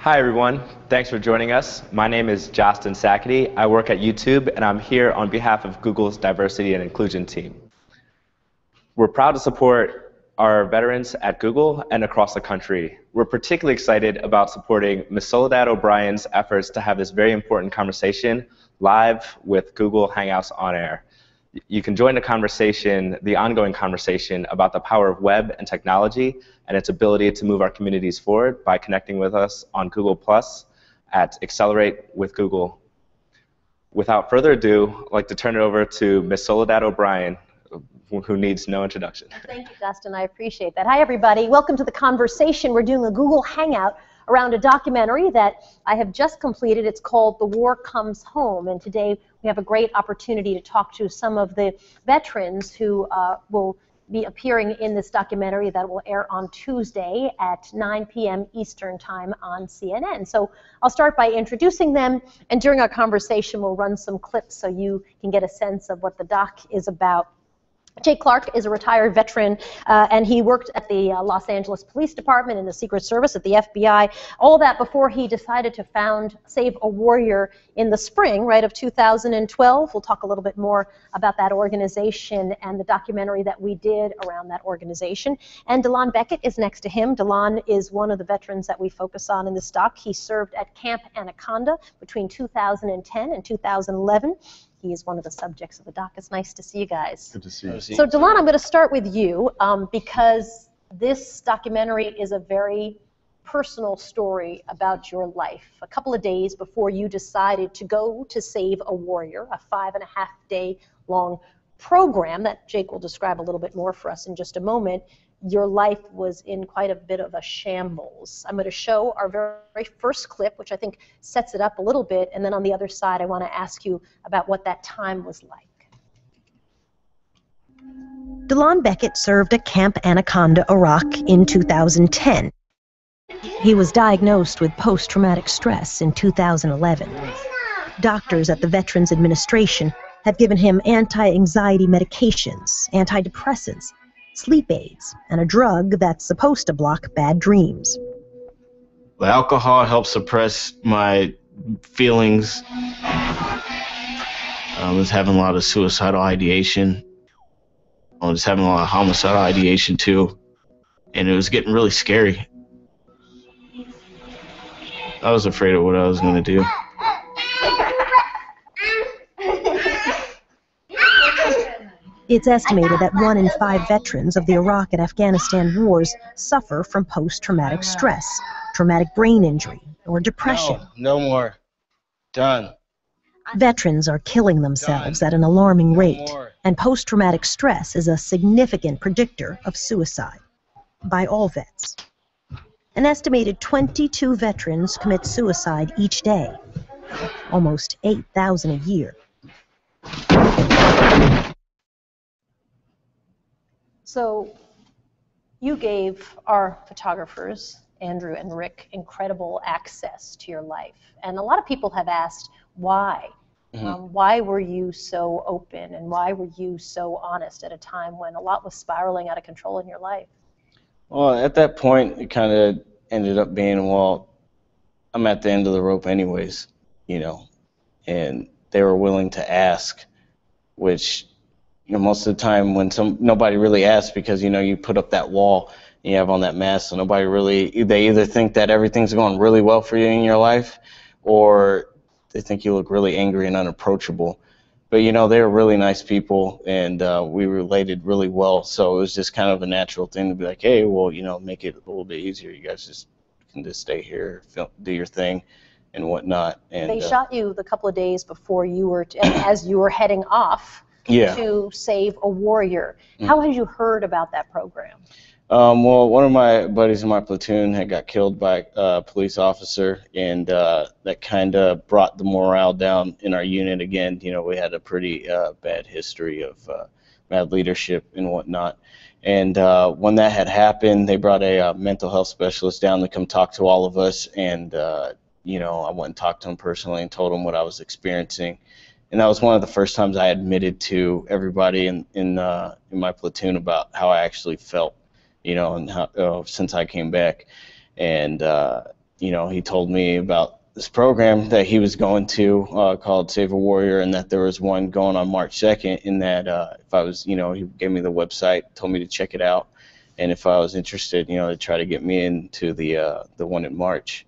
Hi everyone, thanks for joining us. My name is Justin Sackety. I work at YouTube and I'm here on behalf of Google's Diversity and Inclusion team. We're proud to support our veterans at Google and across the country. We're particularly excited about supporting Ms. Soledad O'Brien's efforts to have this very important conversation live with Google Hangouts on air. You can join the conversation, the ongoing conversation about the power of web and technology and its ability to move our communities forward by connecting with us on Google+ at Accelerate with Google. Without further ado, I'd like to turn it over to Ms. Soledad O'Brien, who needs no introduction. Thank you, Dustin. I appreciate that. Hi, everybody. Welcome to the conversation. We're doing a Google Hangout around a documentary that I have just completed. It's called The War Comes Home, and today we have a great opportunity to talk to some of the veterans who will be appearing in this documentary that will air on Tuesday at 9 p.m. Eastern Time on CNN. So I'll start by introducing them, and during our conversation we'll run some clips so you can get a sense of what the doc is about. Jay Clark is a retired veteran, and he worked at the Los Angeles Police Department, in the Secret Service, at the FBI, all that before he decided to found Save a Warrior in the spring, right, of 2012. We'll talk a little bit more about that organization and the documentary that we did around that organization. And Delon Beckett is next to him. Delon is one of the veterans that we focus on in this doc. He served at Camp Anaconda between 2010 and 2011. He is one of the subjects of the doc. It's nice to see you guys. Good to see you. So Delon, I'm going to start with you because this documentary is a very personal story about your life. A couple of days before you decided to go to Save a Warrior, a 5.5-day long program that Jake will describe a little bit more for us in just a moment, your life was in quite a bit of a shambles. I'm going to show our very first clip, which I think sets it up a little bit, and then on the other side I want to ask you about what that time was like. Delon Beckett served at Camp Anaconda, Iraq in 2010. He was diagnosed with post-traumatic stress in 2011. Doctors at the Veterans Administration have given him anti-anxiety medications, antidepressants, sleep aids, and a drug that's supposed to block bad dreams. The alcohol helps suppress my feelings. I was having a lot of suicidal ideation. I was having a lot of homicidal ideation too, and it was getting really scary. I was afraid of what I was going to do. It's estimated that 1 in 5 veterans of the Iraq and Afghanistan wars suffer from post-traumatic stress, traumatic brain injury, or depression. No more. Done. Veterans are killing themselves at an alarming rate, and post-traumatic stress is a significant predictor of suicide by all vets. An estimated 22 veterans commit suicide each day, almost 8,000 a year. So you gave our photographers, Andrew and Rick, incredible access to your life. And a lot of people have asked why. Why were you so open and why were you so honest at a time when a lot was spiraling out of control in your life? Well, at that point, it kind of ended up being, well, I'm at the end of the rope anyways, you know. And they were willing to ask, which, you know, most of the time when nobody really asks because, you know, you put up that wall and you have on that mask, so nobody really, they either think that everything's going really well for you in your life or they think you look really angry and unapproachable. But, you know, they were really nice people and we related really well, so it was just kind of a natural thing to be like, hey, well, you know, make it a little bit easier. You guys just can just stay here, do your thing and whatnot. And they shot you the couple of days before you were, as you were heading off. Yeah. To Save a Warrior. How had you heard about that program? Well, one of my buddies in my platoon had got killed by a police officer, and that kind of brought the morale down in our unit again. You know, we had a pretty bad history of bad leadership and whatnot. And when that had happened, they brought a mental health specialist down to come talk to all of us, and you know, I went and talked to him personally and told him what I was experiencing. And that was one of the first times I admitted to everybody in my platoon about how I actually felt, you know, and how since I came back. And he told me about this program that he was going to called Save a Warrior, and that there was one going on March 2nd, and that if I was, he gave me the website, told me to check it out, and if I was interested, to try to get me into the one in March.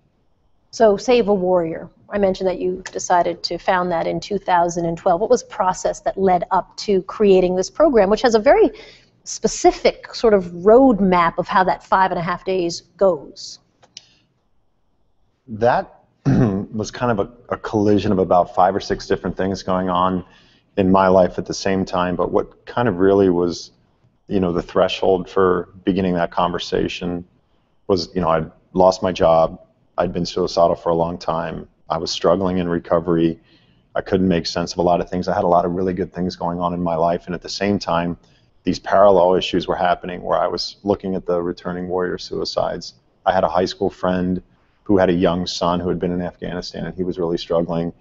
So Save a Warrior, I mentioned that you decided to found that in 2012. What was the process that led up to creating this program, which has a very specific sort of roadmap of how that 5.5 days goes? That was kind of a collision of about 5 or 6 different things going on in my life at the same time. But what kind of really was, the threshold for beginning that conversation was, I'd lost my job. I'd been suicidal for a long time. I was struggling in recovery. I couldn't make sense of a lot of things. I had a lot of really good things going on in my life. And at the same time, these parallel issues were happening where I was looking at the returning warrior suicides. I had a high school friend who had a young son who had been in Afghanistan, and he was really struggling.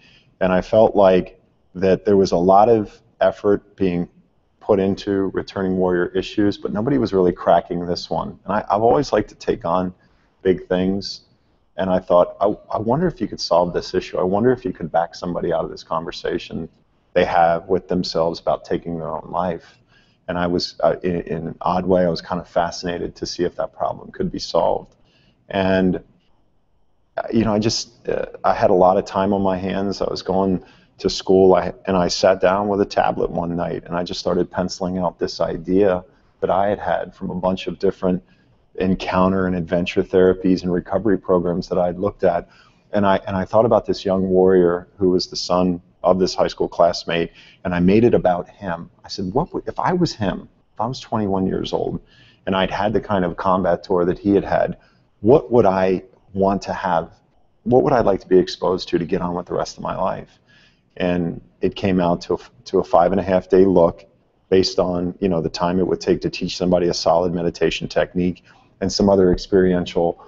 And I felt like that there was a lot of effort being put into returning warrior issues, but nobody was really cracking this one. And I've always liked to take on big things, and I thought, I wonder if you could solve this issue. I wonder if you could back somebody out of this conversation they have with themselves about taking their own life. And I was, in an odd way, I was kind of fascinated to see if that problem could be solved. And I had a lot of time on my hands. I was going to school, and I sat down with a tablet one night, and I just started penciling out this idea that I had had from a bunch of different encounter and adventure therapies and recovery programs that I'd looked at. And I thought about this young warrior who was the son of this high school classmate, and I made it about him. I said, if I was him, if I was 21 years old, and I'd had the kind of combat tour that he had had, what would I want to have? What would I like to be exposed to get on with the rest of my life? And it came out to a 5.5 day look based on the time it would take to teach somebody a solid meditation technique and some other experiential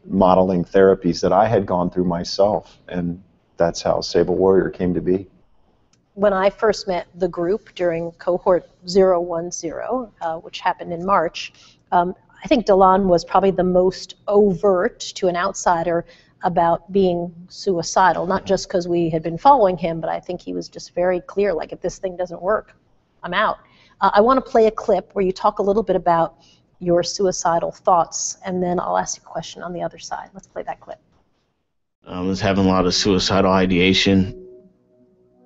modeling therapies that I had gone through myself. And that's how Save a Warrior came to be. When I first met the group during cohort 010, which happened in March, I think Delon was probably the most overt to an outsider about being suicidal, not just because we had been following him, but I think he was just very clear, like, if this thing doesn't work, I'm out. I want to play a clip where you talk a little bit about your suicidal thoughts, and then I'll ask you a question on the other side. Let's play that clip. I was having a lot of suicidal ideation.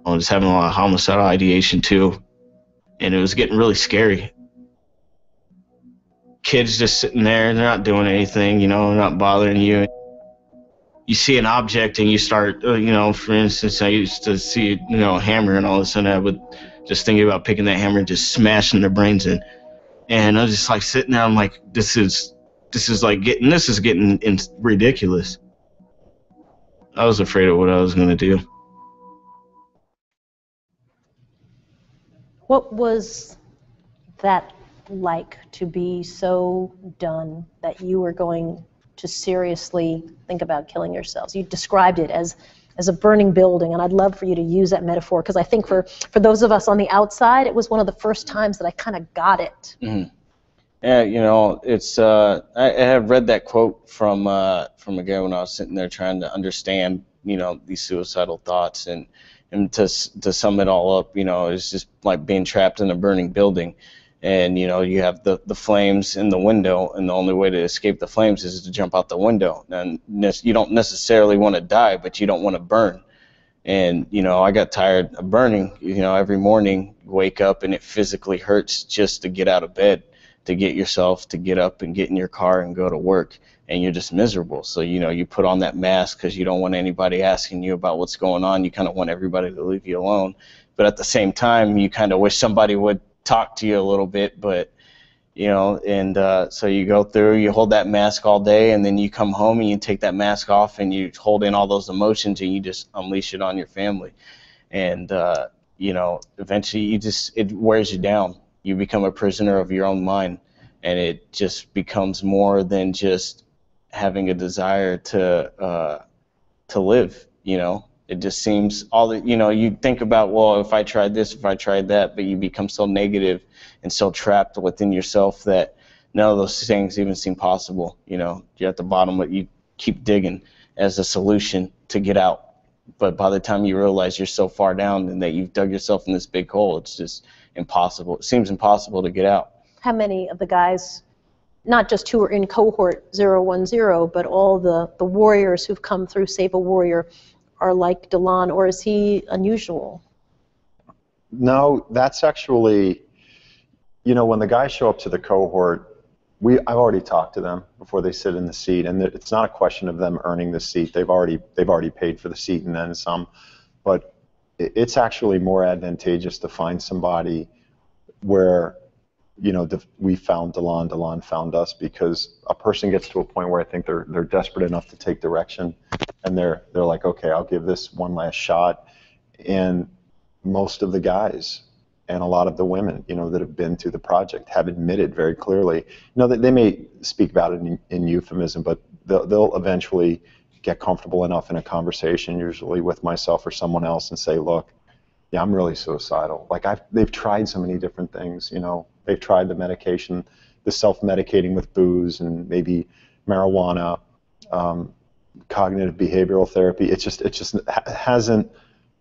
I was having a lot of homicidal ideation too, and it was getting really scary. Kids just sitting there, they're not doing anything, they're not bothering you. You see an object and you start, for instance, I used to see, a hammer, and all of a sudden I would just think about picking that hammer and just smashing their brains in. And I was just like sitting there, I'm like, this is getting ridiculous. I was afraid of what I was going to do. What was that like, to be so done that you were going to seriously think about killing yourselves? You described it as a burning building, and I'd love for you to use that metaphor, because I think for those of us on the outside, it was one of the first times that I kind of got it. Mm-hmm. Yeah, it's I have read that quote from a guy when I was sitting there trying to understand, these suicidal thoughts, and to sum it all up, it's just like being trapped in a burning building. And you have the flames in the window, and the only way to escape the flames is to jump out the window. And you don't necessarily want to die, but you don't want to burn. And I got tired of burning. Every morning, wake up and it physically hurts just to get out of bed, to get yourself to get up and get in your car and go to work, and you're just miserable. So you put on that mask because you don't want anybody asking you about what's going on. You kind of want everybody to leave you alone, but at the same time, you kind of wish somebody would talk to you a little bit. But so you go through, you hold that mask all day, and then you come home and you take that mask off and you hold in all those emotions and you just unleash it on your family. And eventually it wears you down. You become a prisoner of your own mind, and it just becomes more than just having a desire to live. It just seems all that, you think about, well, if I tried this, if I tried that, but you become so negative and so trapped within yourself that none of those things even seem possible. You're at the bottom, but you keep digging as a solution to get out. But by the time you realize you're so far down and that you've dug yourself in this big hole, it's just impossible. It seems impossible to get out. How many of the guys, not just who are in cohort 010, but all the warriors who've come through Save a Warrior are like Delon, or is he unusual? No, that's actually, when the guys show up to the cohort, I've already talked to them before they sit in the seat, and it's not a question of them earning the seat. They've already paid for the seat and then some. But it's actually more advantageous to find somebody where, we found Delon found us, because a person gets to a point where I think they're desperate enough to take direction, and they're like, okay, I'll give this one last shot. And most of the guys and a lot of the women, that have been through the project have admitted very clearly, that they may speak about it in euphemism, but they'll eventually get comfortable enough in a conversation, usually with myself or someone else, and say, look, yeah, I'm really suicidal. Like, they've tried so many different things, They've tried the medication, the self-medicating with booze and maybe marijuana, cognitive behavioral therapy. It just hasn't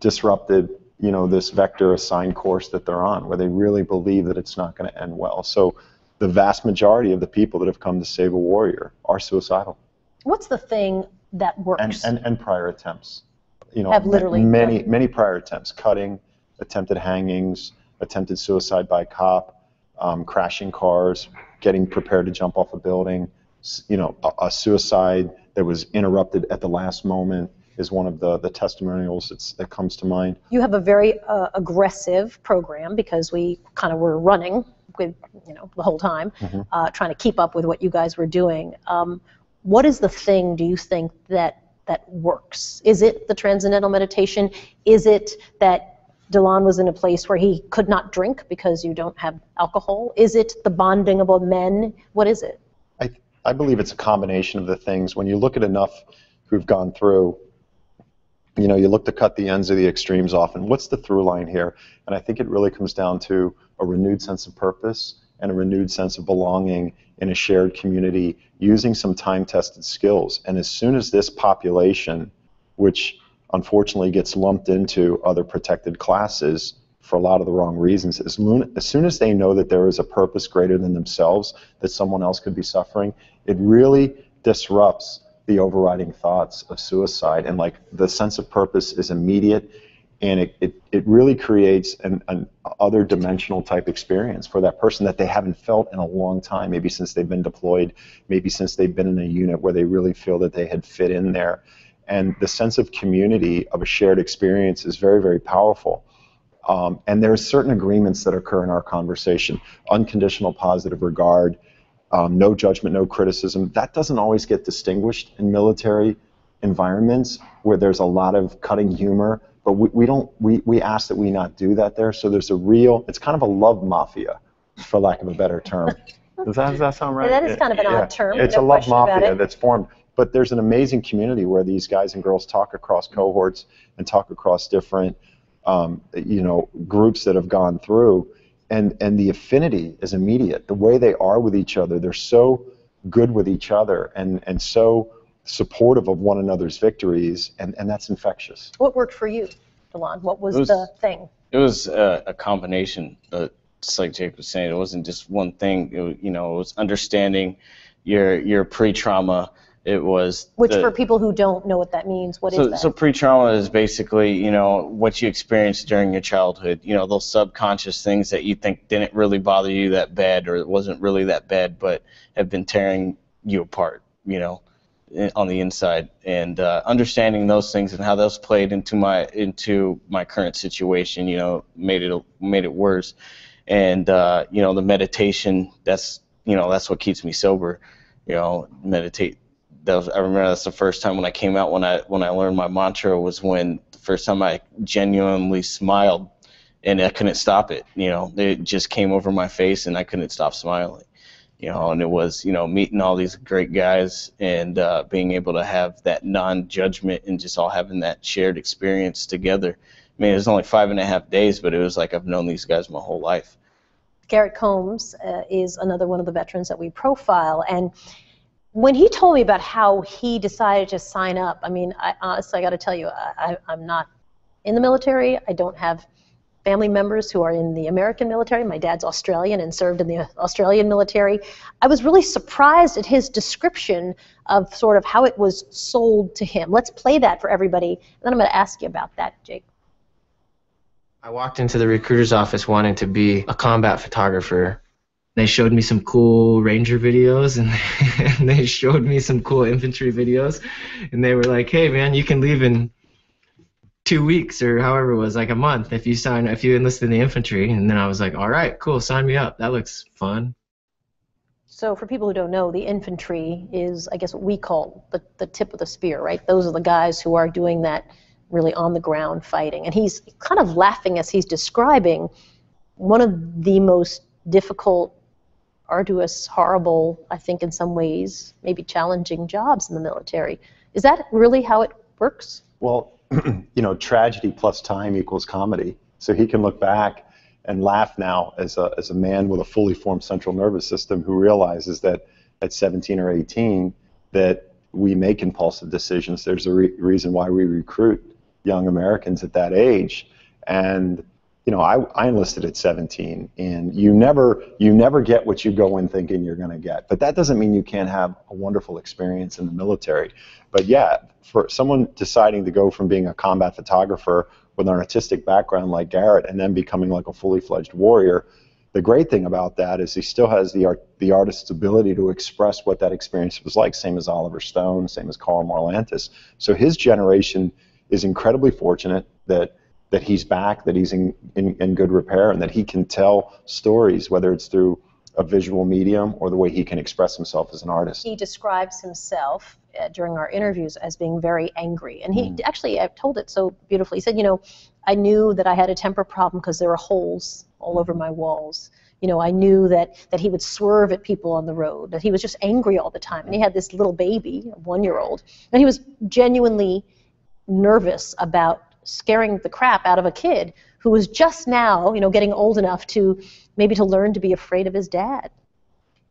disrupted this vector assigned course that they're on, where they really believe that it's not going to end well. So the vast majority of the people that have come to Save a Warrior are suicidal. What's the thing that works? And prior attempts. Have literally many prior attempts: cutting, attempted hangings, attempted suicide by cop, crashing cars, getting prepared to jump off a building. A suicide that was interrupted at the last moment is one of the testimonials that comes to mind. You have a very aggressive program, because we kind of were running with, the whole time, trying to keep up with what you guys were doing. What is the thing, do you think, that works? Is it the transcendental meditation? Is it that Delon was in a place where he could not drink because you don't have alcohol? Is it the bonding of men? What is it? I believe it's a combination of the things. When you look at enough who've gone through, you look to cut the ends of the extremes off, and what's the through line here? And I think it really comes down to a renewed sense of purpose and a renewed sense of belonging in a shared community, using some time-tested skills. And as soon as this population, which unfortunately gets lumped into other protected classes for a lot of the wrong reasons, as soon as they know that there is a purpose greater than themselves, that someone else could be suffering, it really disrupts the overriding thoughts of suicide. And like, the sense of purpose is immediate, and it really creates an other dimensional type experience for that person that they haven't felt in a long time, maybe since they've been deployed, maybe since they've been in a unit where they really feel that they had fit in there. And the sense of community, of a shared experience, is very, very powerful. And there are certain agreements that occur in our conversation: unconditional positive regard, no judgment, no criticism. That doesn't always get distinguished in military environments where there's a lot of cutting humor, but we ask that we not do that there. So there's it's kind of a love mafia, for lack of a better term. Does that sound right? That is kind of an odd term. It's a love mafia that's formed. But there's an amazing community where these guys and girls talk across cohorts and talk across different groups that have gone through, and the affinity is immediate. The way they are with each other, they're so good with each other and so supportive of one another's victories, and that's infectious. What worked for you, Delon? What was the thing? It was a combination, just like Jake was saying. It wasn't just one thing. It was understanding your pre-trauma. It was for people who don't know what that means, what is that? So pre-trauma is basically, what you experienced during your childhood. Those subconscious things that you think didn't really bother you that bad, or it wasn't really that bad, but have been tearing you apart, on the inside. And understanding those things and how those played into my current situation, made it worse. And the meditation, that's what keeps me sober. Meditate. I remember that's the first time when I came out, when I learned my mantra, was when the first time I genuinely smiled, and I couldn't stop it. It just came over my face, and I couldn't stop smiling. And it was, meeting all these great guys and being able to have that non-judgment and just all having that shared experience together. I mean, it was only 5.5 days, but it was like I've known these guys my whole life. Garrett Combs is another one of the veterans that we profile, and When he told me about how he decided to sign up, I mean, honestly, I got to tell you, I'm not in the military. I don't have family members who are in the American military. My dad's Australian and served in the Australian military. I was really surprised at his description of sort of how it was sold to him. Let's play that for everybody, and then I'm going to ask you about that, Jake. I walked into the recruiter's office wanting to be a combat photographer. They showed me some cool Ranger videos, and they showed me some cool infantry videos, and they were like, hey man, you can leave in 2 weeks or however it was, like a month, if you enlist in the infantry. And then I was like, all right, cool, sign me up. That looks fun. So for people who don't know, the infantry is, I guess, what we call the tip of the spear, right? Those are the guys who are doing that really on the ground fighting. And he's kind of laughing as he's describing one of the most difficult, arduous, horrible, I think in some ways, maybe challenging jobs in the military. Is that really how it works? Well, you know, tragedy plus time equals comedy. So he can look back and laugh now as a man with a fully formed central nervous system who realizes that at 17 or 18 that we make impulsive decisions. There's a reason why we recruit young Americans at that age. And you know, I enlisted at 17, and you never get what you go in thinking you're going to get. But that doesn't mean you can't have a wonderful experience in the military. But yeah, for someone deciding to go from being a combat photographer with an artistic background like Garrett and then becoming like a fully fledged warrior, the great thing about that is he still has the artist's ability to express what that experience was like, same as Oliver Stone, same as Carl Marlantes. So his generation is incredibly fortunate that he's back, that he's in good repair, and that he can tell stories, whether it's through a visual medium or the way he can express himself as an artist. He describes himself during our interviews as being very angry. And he actually told it so beautifully. He said, you know, I knew that I had a temper problem because there were holes all over my walls. You know, I knew that he would swerve at people on the road, that he was just angry all the time. And he had this little baby, a 1-year-old, and he was genuinely nervous about scaring the crap out of a kid who was just now, you know, getting old enough to maybe to learn to be afraid of his dad.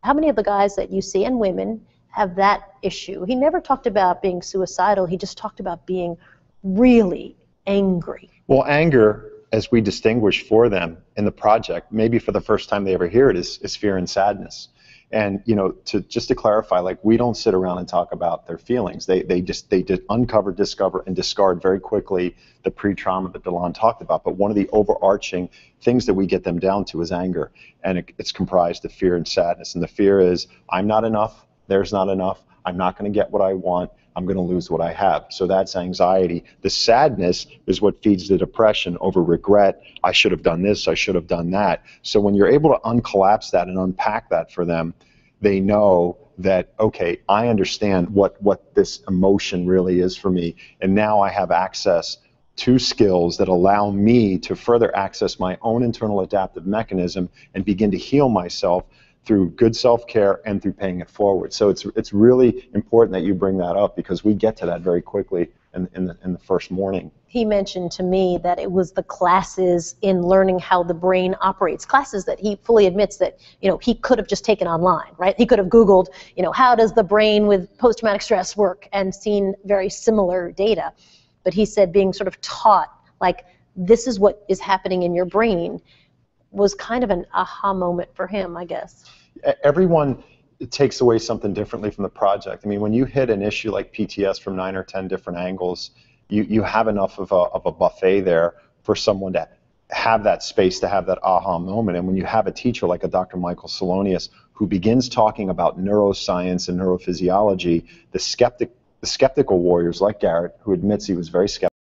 How many of the guys that you see, and women, have that issue? He never talked about being suicidal. He just talked about being really angry. Well, anger, as we distinguish for them in the project, maybe for the first time they ever hear it, is fear and sadness. And you know, just to clarify, like, we don't sit around and talk about their feelings. They just uncover, discover, and discard very quickly the pre-trauma that Delon talked about. But one of the overarching things that we get them down to is anger, and it's comprised of fear and sadness. And the fear is, I'm not enough. There's not enough. I'm not going to get what I want. I'm going to lose what I have. So that's anxiety. The sadness is what feeds the depression over regret. I should have done this. I should have done that. So when you're able to uncollapse that and unpack that for them, they know that, okay, I understand what this emotion really is for me. And now I have access to skills that allow me to further access my own internal adaptive mechanism and begin to heal myself through good self-care and through paying it forward. So it's really important that you bring that up, because we get to that very quickly in the first morning. He mentioned to me that it was the classes in learning how the brain operates, classes that he fully admits that, you know, he could have just taken online, right? He could have Googled, you know, how does the brain with post-traumatic stress work, and seen very similar data. But he said being sort of taught, like, this is what is happening in your brain, was kind of an aha moment for him, I guess. Everyone takes away something differently from the project. I mean, when you hit an issue like PTS from 9 or 10 different angles, you have enough of a buffet there for someone to have that space, to have that aha moment. And when you have a teacher like a Dr. Michael Salonius who begins talking about neuroscience and neurophysiology, the skeptical warriors like Garrett, who admits he was very skeptical,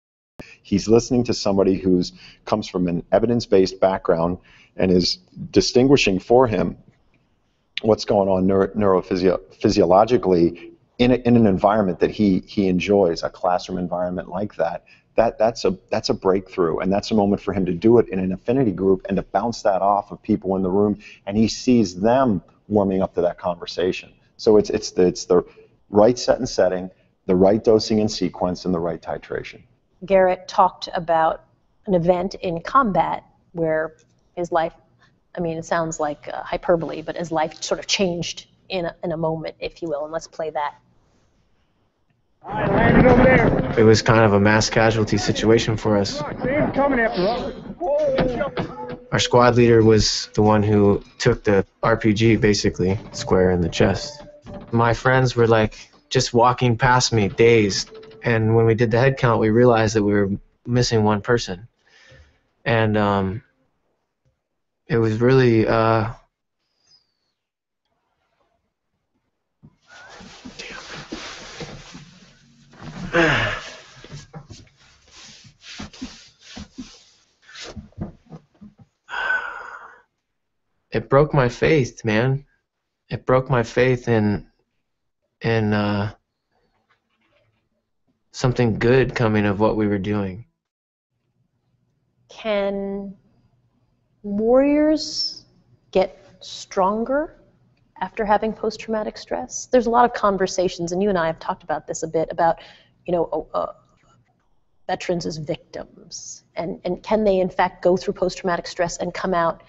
he's listening to somebody who comes from an evidence-based background and is distinguishing for him what's going on neurophysiologically in an environment that he enjoys, a classroom environment like that. That's a breakthrough, and that's a moment for him to do it in an affinity group and to bounce that off of people in the room, and he sees them warming up to that conversation. So it's the right set and setting, the right dosing and sequence, and the right titration. Garrett talked about an event in combat where his life, I mean, it sounds like hyperbole, but his life sort of changed in a moment, if you will. And let's play that. All right, landed over there. It was kind of a mass casualty situation for us. They're coming after us. Our squad leader was the one who took the RPG, basically, square in the chest. My friends were like just walking past me, dazed. And when we did the head count, we realized that we were missing one person. And it was really it broke my faith, man. It broke my faith in something good coming of what we were doing. Can warriors get stronger after having post-traumatic stress? There's a lot of conversations, and you and I have talked about this a bit, about, you know, veterans as victims, and can they in fact go through post-traumatic stress and come out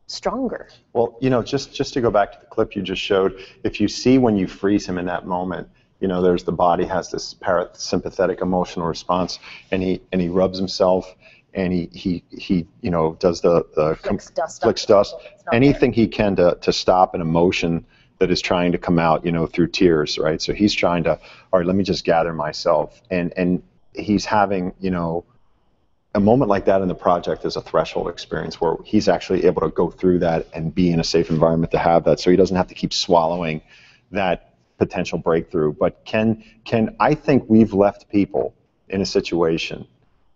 stronger? Well, you know, just to go back to the clip you just showed, if you see when you freeze him in that moment, you know, there's the body has this parasympathetic emotional response, and he rubs himself, and he you know, does the flicks dust, anything he can to stop an emotion that is trying to come out, you know, through tears, right? So he's trying to, all right, let me just gather myself, and he's having, you know, a moment like that in the project is a threshold experience where he's actually able to go through that and be in a safe environment to have that, so he doesn't have to keep swallowing that potential breakthrough. But I think we've left people in a situation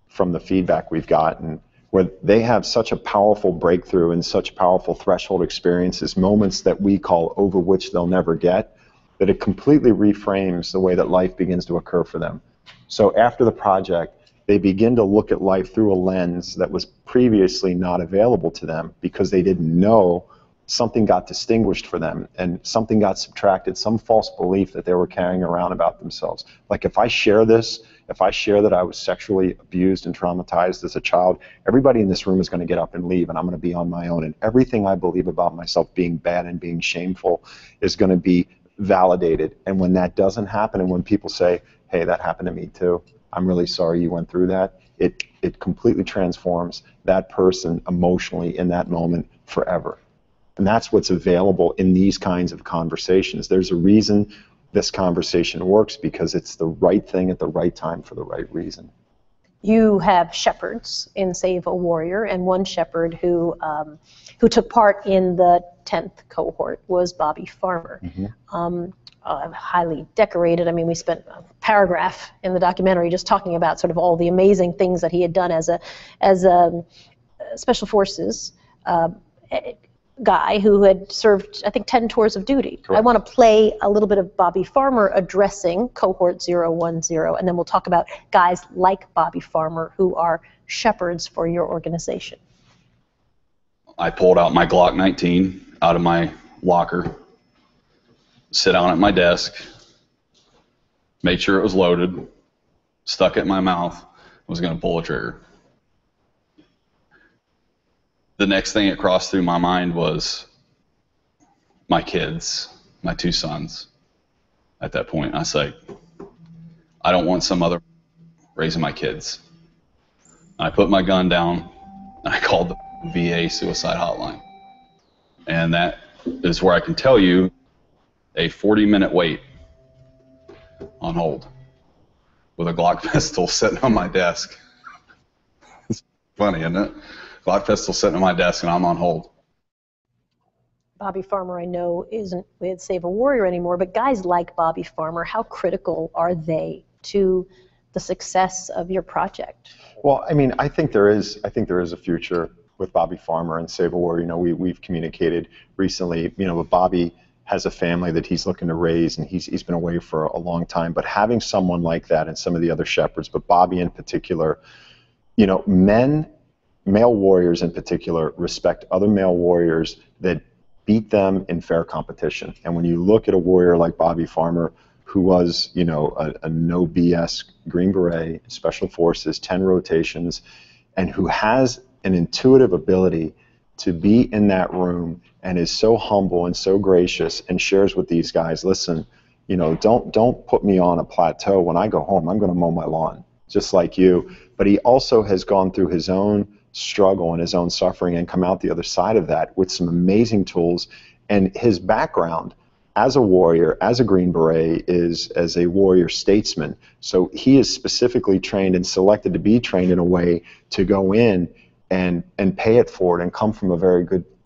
from the feedback we've gotten where they have such a powerful breakthrough and such powerful threshold experiences, moments that we call over which they'll never get, that it completely reframes the way that life begins to occur for them. So after the project, they begin to look at life through a lens that was previously not available to them because they didn't know something got distinguished for them and something got subtracted, some false belief that they were carrying around about themselves. Like, if I share this, if I share that I was sexually abused and traumatized as a child, everybody in this room is going to get up and leave, and I'm going to be on my own, and everything I believe about myself being bad and being shameful is going to be validated. And when that doesn't happen, and when people say, hey, that happened to me too, I'm really sorry you went through that, it completely transforms that person emotionally in that moment forever. And that's what's available in these kinds of conversations. There's a reason this conversation works, because it's the right thing at the right time for the right reason. You have shepherds in Save a Warrior, and one shepherd who took part in the 10th cohort was Bobby Farmer. Mm-hmm. Highly decorated. I mean, we spent a paragraph in the documentary just talking about sort of all the amazing things that he had done as a Special Forces guy who had served, I think, 10 tours of duty. Correct. I want to play a little bit of Bobby Farmer addressing Cohort 010, and then we'll talk about guys like Bobby Farmer who are shepherds for your organization. I pulled out my Glock 19 out of my locker, sit down at my desk, made sure it was loaded, stuck it in my mouth, was going to pull the trigger. The next thing that crossed through my mind was my kids, my two sons. At that point, I was like, I don't want some other raising my kids. I put my gun down, and I called the VA suicide hotline. And that is where I can tell you a 40-minute wait on hold with a Glock pistol sitting on my desk. It's funny, isn't it? Glock pistol sitting on my desk, and I'm on hold. Bobby Farmer, I know, isn't with Save a Warrior anymore, but guys like Bobby Farmer, how critical are they to the success of your project? Well, I mean, I think there is a future with Bobby Farmer and Save a Warrior. You know, we've communicated recently, you know, but Bobby has a family that he's looking to raise, and he's been away for a long time. But having someone like that and some of the other shepherds, but Bobby in particular, you know, male warriors in particular respect other male warriors that beat them in fair competition. And when you look at a warrior like Bobby Farmer, who was, you know, a no BS Green Beret, Special Forces, 10 rotations, and who has an intuitive ability to be in that room and is so humble and so gracious and shares with these guys, listen, you know, don't put me on a plateau. When I go home, I'm going to mow my lawn, just like you. But he also has gone through his own struggle and his own suffering and come out the other side of that with some amazing tools. And his background as a warrior, as a Green Beret, is as a warrior statesman. So he is specifically trained and selected to be trained in a way to go in and pay it forward and come from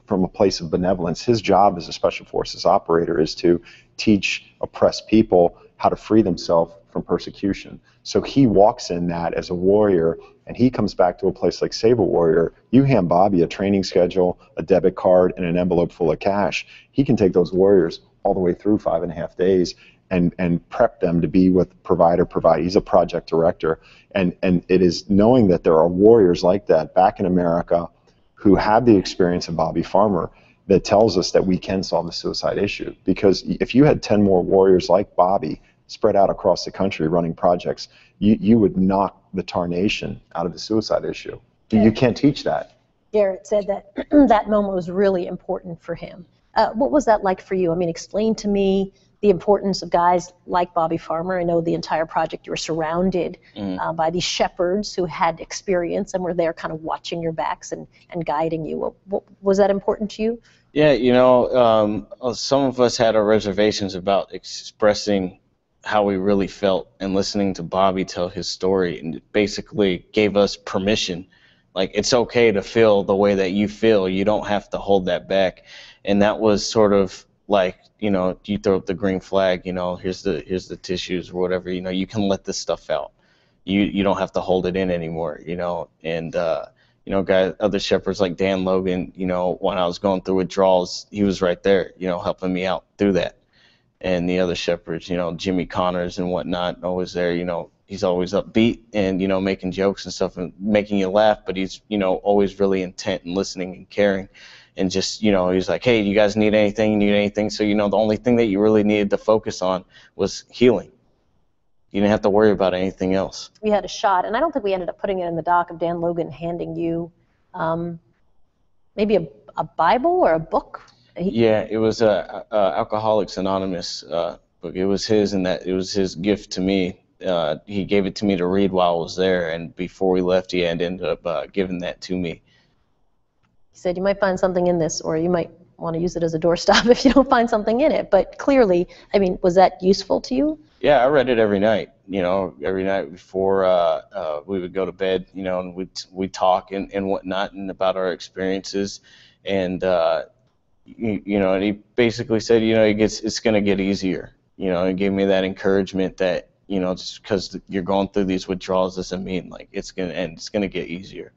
from a place of benevolence. His job as a Special Forces operator is to teach oppressed people how to free themselves from persecution. So he walks in that as a warrior, and he comes back to a place like Save a Warrior. You hand Bobby a training schedule, a debit card, and an envelope full of cash. He can take those warriors all the way through 5.5 days and prep them to be with provide. He's a project director. And it is knowing that there are warriors like that back in America who have the experience of Bobby Farmer that tells us that we can solve the suicide issue. Because if you had 10 more warriors like Bobby spread out across the country running projects, you would knock the tarnation out of the suicide issue. You can't teach that. Garrett said that that moment was really important for him. What was that like for you? I mean, explain to me the importance of guys like Bobby Farmer. I know the entire project, you were surrounded by these shepherds who had experience and were there kind of watching your backs and guiding you. What, was that important to you? Yeah, you know, some of us had our reservations about expressing how we really felt, and listening to Bobby tell his story, and it basically gave us permission. Like, it's okay to feel the way that you feel. You don't have to hold that back. And that was sort of like, you know, you throw up the green flag, you know, here's the tissues or whatever, you know, you can let this stuff out. You don't have to hold it in anymore, you know. And you know, other shepherds like Dan Logan, you know, when I was going through withdrawals, he was right there, you know, helping me out through that. And the other shepherds, you know, Jimmy Connors and whatnot, always there, you know, he's always upbeat and, you know, making jokes and stuff and making you laugh, but he's, you know, always really intent and listening and caring. And just, you know, he's like, hey, do you guys need anything? Need anything? So, you know, the only thing that you really needed to focus on was healing. You didn't have to worry about anything else. We had a shot, and I don't think we ended up putting it in the doc, of Dan Logan handing you maybe a Bible or a book. Yeah, it was Alcoholics Anonymous book. It was his, and that it was his gift to me. He gave it to me to read while I was there, and before we left, he had ended up giving that to me. He said, you might find something in this, or you might want to use it as a doorstop if you don't find something in it. But clearly, I mean, was that useful to you? Yeah, I read it every night. You know, every night before we would go to bed. You know, and we'd talk and whatnot, and about our experiences. And you know, and he basically said, you know, it's going to get easier. You know, he gave me that encouragement that, you know, just because you're going through these withdrawals doesn't mean like it's going to end. It's going to get easier.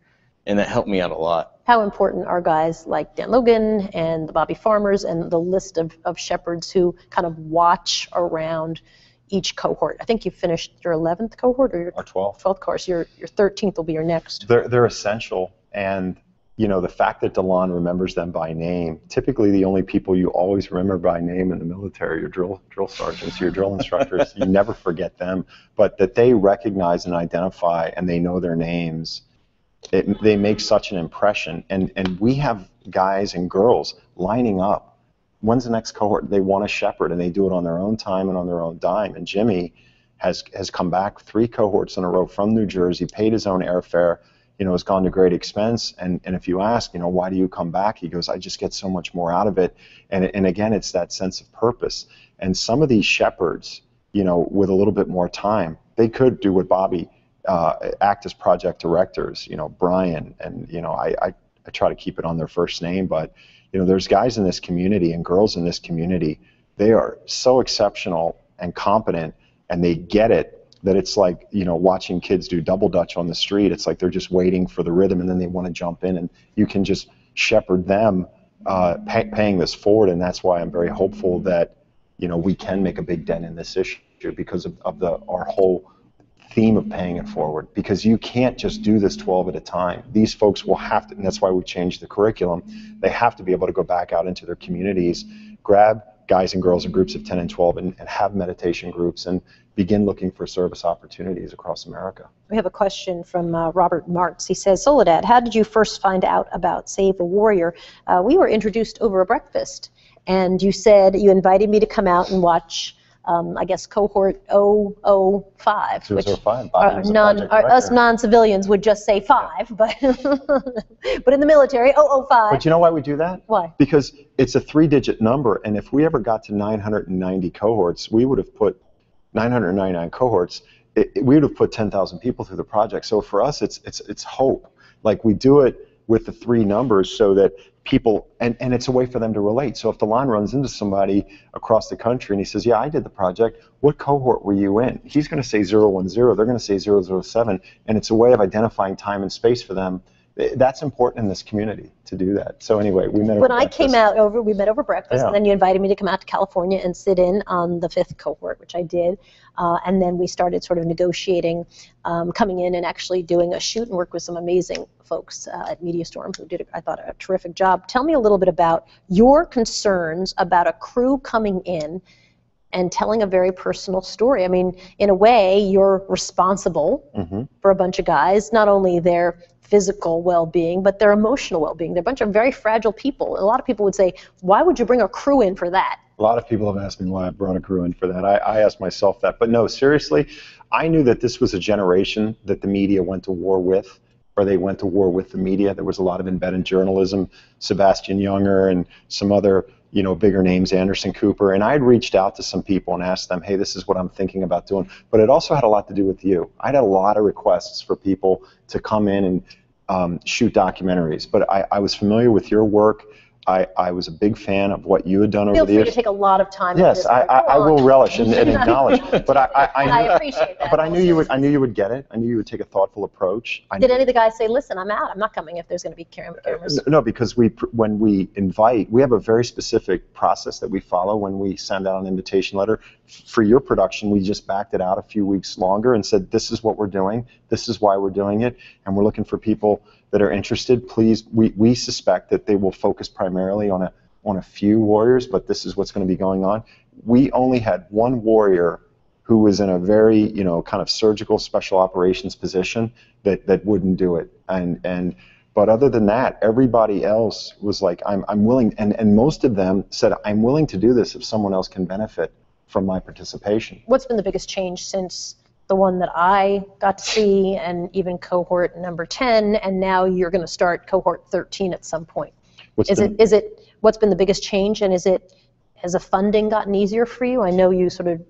And that helped me out a lot. How important are guys like Dan Logan and the Bobby Farmers and the list of shepherds who kind of watch around each cohort? I think you finished your 11th cohort, or your 12th course. Your 13th will be your next. They're essential. And, you know, the fact that DeLon remembers them by name, typically the only people you always remember by name in the military, your drill sergeants, your drill instructors, you never forget them. But that they recognize and identify and they know their names, they make such an impression. And we have guys and girls lining up. When's the next cohort? They want a shepherd, and they do it on their own time and on their own dime. And Jimmy has come back 3 cohorts in a row from New Jersey, paid his own airfare, you know, has gone to great expense. And if you ask, you know, why do you come back? He goes, I just get so much more out of it. And again, it's that sense of purpose. And some of these shepherds, you know, with a little bit more time, they could do what Bobby, act as project directors, you know, Brian, and, you know, I try to keep it on their first name, but, you know, there's guys in this community and girls in this community, they are so exceptional and competent, and they get it, that it's like, you know, watching kids do double dutch on the street. It's like they're just waiting for the rhythm, and then they want to jump in, and you can just shepherd them, paying this forward. And that's why I'm very hopeful that, you know, we can make a big dent in this issue because of our whole theme of paying it forward, because you can't just do this 12 at a time. These folks will have to, and that's why we changed the curriculum, they have to be able to go back out into their communities, grab guys and girls in groups of 10 and 12 and have meditation groups and begin looking for service opportunities across America. We have a question from Robert Marks. He says, Soledad, how did you first find out about Save a Warrior? We were introduced over a breakfast, and you said you invited me to come out and watch, I guess, cohort 005. 005. Us non-civilians would just say 5, but but in the military, 005. But you know why we do that? Why? Because it's a 3-digit number, and if we ever got to 990 cohorts, we would have put 999 cohorts. We would have put 10,000 people through the project. So for us, it's hope. Like, we do it with the 3 numbers so that people, and it's a way for them to relate. So if Delon runs into somebody across the country and he says, yeah, I did the project, what cohort were you in? He's going to say 010, they're going to say 007, and it's a way of identifying time and space for them. That's important in this community to do that. So anyway, we met over breakfast. When I came out we met over breakfast, Yeah. and then you invited me to come out to California and sit in on the 5th cohort, which I did. And then we started sort of negotiating, coming in and actually doing a shoot and work with some amazing folks at Media Storm who did, I thought, a terrific job. Tell me a little bit about your concerns about a crew coming in and telling a very personal story. I mean, in a way, you're responsible for a bunch of guys, not only their physical well-being, but their emotional well-being. They're a bunch of very fragile people. A lot of people would say, why would you bring a crew in for that? A lot of people have asked me why I brought a crew in for that. I asked myself that. But no, seriously, I knew that this was a generation that the media went to war with, or they went to war with the media. There was a lot of embedded journalism, Sebastian Junger and some other, bigger names, Anderson Cooper. And I had reached out to some people and asked them, hey, this is what I'm thinking about doing. But it also had a lot to do with you. I had a lot of requests for people to come in and shoot documentaries. But I was familiar with your work. I was a big fan of what you had done over the years. Feel free to take a lot of time. Yes, I will relish and acknowledge. But I appreciate that. But I knew you would get it. I knew you would take a thoughtful approach. Did any of the guys say, "Listen, I'm out. I'm not coming if there's going to be cameras"? No, because when we invite, we have a very specific process that we follow when we send out an invitation letter. For your production, we just backed it out a few weeks longer and said, "This is what we're doing. This is why we're doing it, and we're looking for people that are interested. Please, we suspect that they will focus primarily on a few warriors, but this is what's going to be going on." We only had one warrior who was in a very, kind of surgical special operations position that wouldn't do it. But other than that, everybody else was like, I'm willing, and most of them said, I'm willing to do this if someone else can benefit from my participation. What's been the biggest change since the one that I got to see, and even cohort number 10, and now you're going to start cohort 13 at some point? What's been the biggest change, and has the funding gotten easier for you? I know you sort of,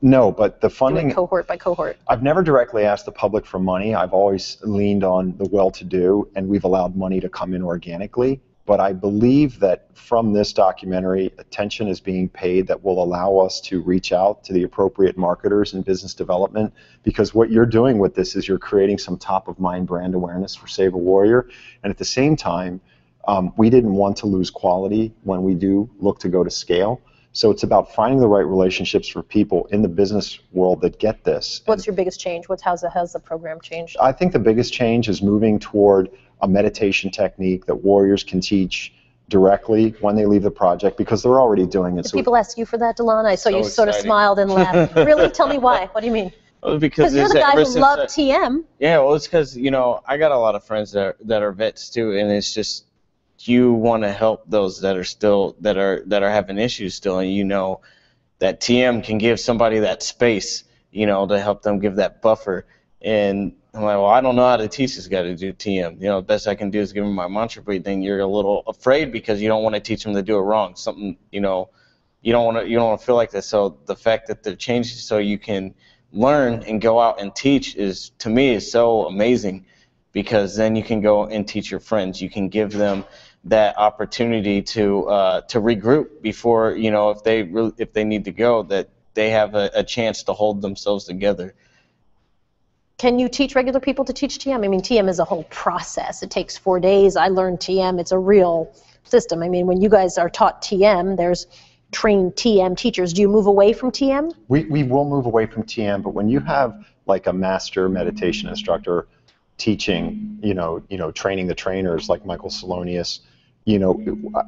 No, but the funding, cohort by cohort. I've never directly asked the public for money. I've always leaned on the well-to-do, and we've allowed money to come in organically. But I believe that from this documentary, attention is being paid that will allow us to reach out to the appropriate marketers in business development, because what you're doing with this is you're creating some top-of-mind brand awareness for Save a Warrior. And at the same time, we didn't want to lose quality when we do look to go to scale. So it's about finding the right relationships for people in the business world that get this. What's your biggest change? How's the program changed? I think the biggest change is moving toward a meditation technique that warriors can teach directly when they leave the project, because they're already doing it. Did people ask you for that, Delon? I saw you sort of exciting. smiled and laughed. Really? Tell me why. What do you mean? Well, because you're the guy who loved TM. Yeah, well, it's because, I got a lot of friends that are vets too, and it's just, you want to help those that are still, that are having issues still, and that TM can give somebody that space, to help them give that buffer. And I'm like, well, I don't know how to teach this guy to do TM. The best I can do is give him my mantra, but then you're a little afraid because you don't want to teach him to do it wrong. Something, you don't want to feel like that. So the fact that they're changing so you can learn and go out and teach is, to me, is so amazing, because then you can go and teach your friends. You can give them that opportunity to regroup before, if they need to go, that they have a chance to hold themselves together. Can you teach regular people to teach TM? I mean, TM is a whole process. It takes 4 days. I learned TM. It's a real system. I mean, when you guys are taught TM, there's trained TM teachers. Do you move away from TM? We will move away from TM, but when you have like a master meditation instructor teaching, training the trainers like Michael Salonius,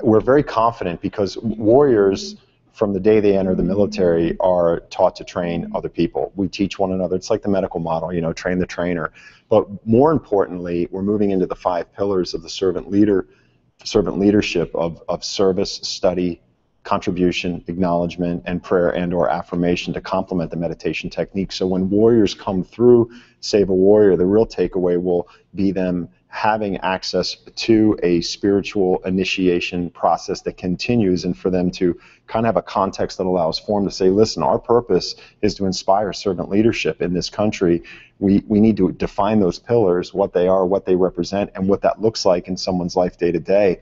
we're very confident, because warriors from the day they enter the military, are taught to train other people. We teach one another. It's like the medical model, you know, train the trainer. But more importantly, we're moving into the 5 pillars of the servant leadership of service, study, contribution, acknowledgement, and prayer and or affirmation to complement the meditation technique. So when warriors come through Save a Warrior, the real takeaway will be them having access to a spiritual initiation process that continues, and for them to kind of have a context that allows for them to say, listen, our purpose is to inspire servant leadership in this country. We need to define those pillars, what they are, what they represent, and what that looks like in someone's life day to day.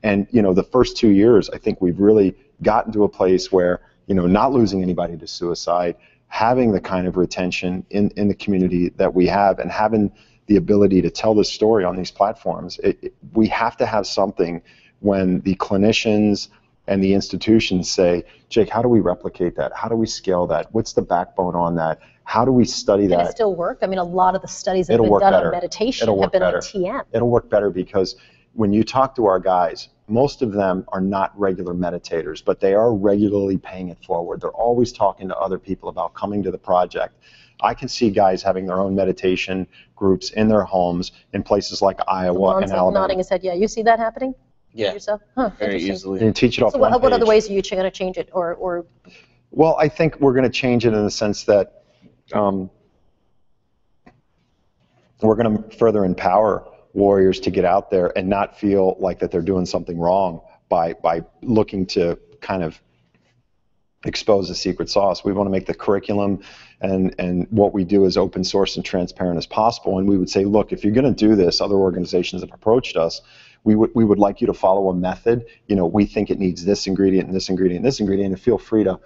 And, you know, the first 2 years, I think we've really gotten to a place where, you know, not losing anybody to suicide, having the kind of retention in the community that we have, and having the ability to tell this story on these platforms. We have to have something when the clinicians and the institutions say, Jake, how do we replicate that? How do we scale that? What's the backbone on that? How do we study that? Can it still work? I mean, a lot of the studies that have been done on meditation have been on TM. It'll work better because when you talk to our guys, most of them are not regular meditators, but they are regularly paying it forward. They're always talking to other people about coming to the project. I can see guys having their own meditation groups in their homes in places like Iowa and Alabama. Nodding his head, yeah. You see that happening? Yeah, yourself? Huh, very easily. And teach it off so one what other page. ways are you going to change it? Or? Well, I think we're going to change it in the sense that we're going to further empower warriors to get out there and not feel like that they're doing something wrong by looking to kind of expose the secret sauce. We want to make the curriculum and what we do as open source and transparent as possible. And we would say, look, if you're going to do this, other organizations have approached us, we would like you to follow a method. You know, we think it needs this ingredient and this ingredient and this ingredient, and feel free to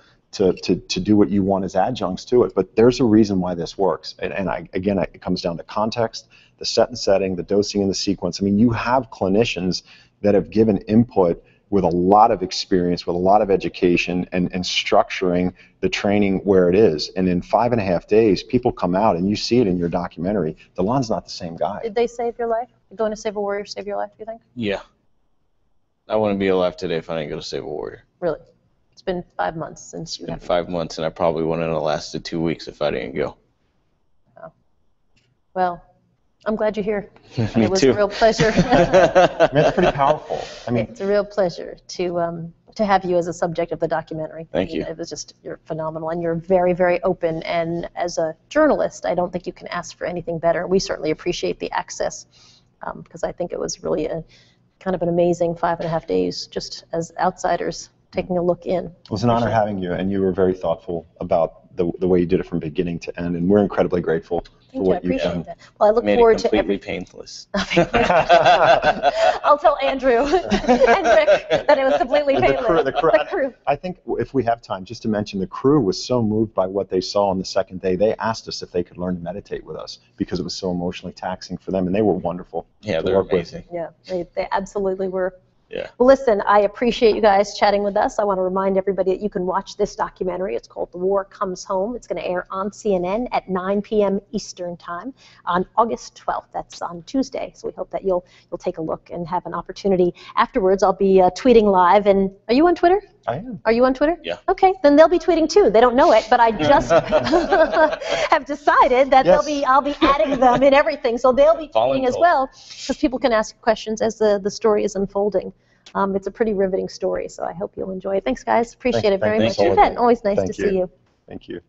do what you want as adjuncts to it. But there's a reason why this works. And again, it comes down to context, the set and setting, the dosing and the sequence. I mean, you have clinicians that have given input with a lot of experience, with a lot of education, and structuring the training where it is. And in 5.5 days, people come out, and you see it in your documentary. Delon's not the same guy. Did they save your life? Going to Save a Warrior save your life, do you think? Yeah. I wouldn't be alive today if I didn't go to Save a Warrior. Really? It's been 5 months since you It's been 5 months, and I probably wouldn't have lasted 2 weeks if I didn't go. Oh. Well, I'm glad you're here. Me it was too. a real pleasure. I mean, it's pretty powerful. I mean, it's a real pleasure to have you as a subject of the documentary. Thank you. It was just, you're phenomenal, and you're very, very open. And as a journalist, I don't think you can ask for anything better. We certainly appreciate the access because I think it was really a kind of an amazing 5.5 days just as outsiders taking a look in. it was an honor having you, and you were very thoughtful about the way you did it from beginning to end, and we're incredibly grateful for what you've done. That. Well, I look Made forward it to completely painless. I'll tell Andrew and Rick that it was completely painless. The crew. I think if we have time, just to mention, the crew was so moved by what they saw on the second day. They asked us if they could learn to meditate with us because it was so emotionally taxing for them, and they were wonderful. Yeah, to they're work with. amazing. Yeah, they absolutely were. Yeah. Well, listen, I appreciate you guys chatting with us. I want to remind everybody that you can watch this documentary. It's called The War Comes Home. It's going to air on CNN at 9 p.m. Eastern Time on August 12th. That's on Tuesday. So we hope that you'll take a look and have an opportunity. Afterwards, I'll be tweeting live. And are you on Twitter? I am. Are you on Twitter? Yeah. Okay, then they'll be tweeting too. They don't know it, but I just have decided that Yes. I'll be adding them in everything. So they'll be tweeting as Voluntold. well, because people can ask questions as the story is unfolding. It's a pretty riveting story, so I hope you'll enjoy it. Thanks, guys. Appreciate it very Thanks, much. Soledad. Always nice Thank to you. see you. Thank you.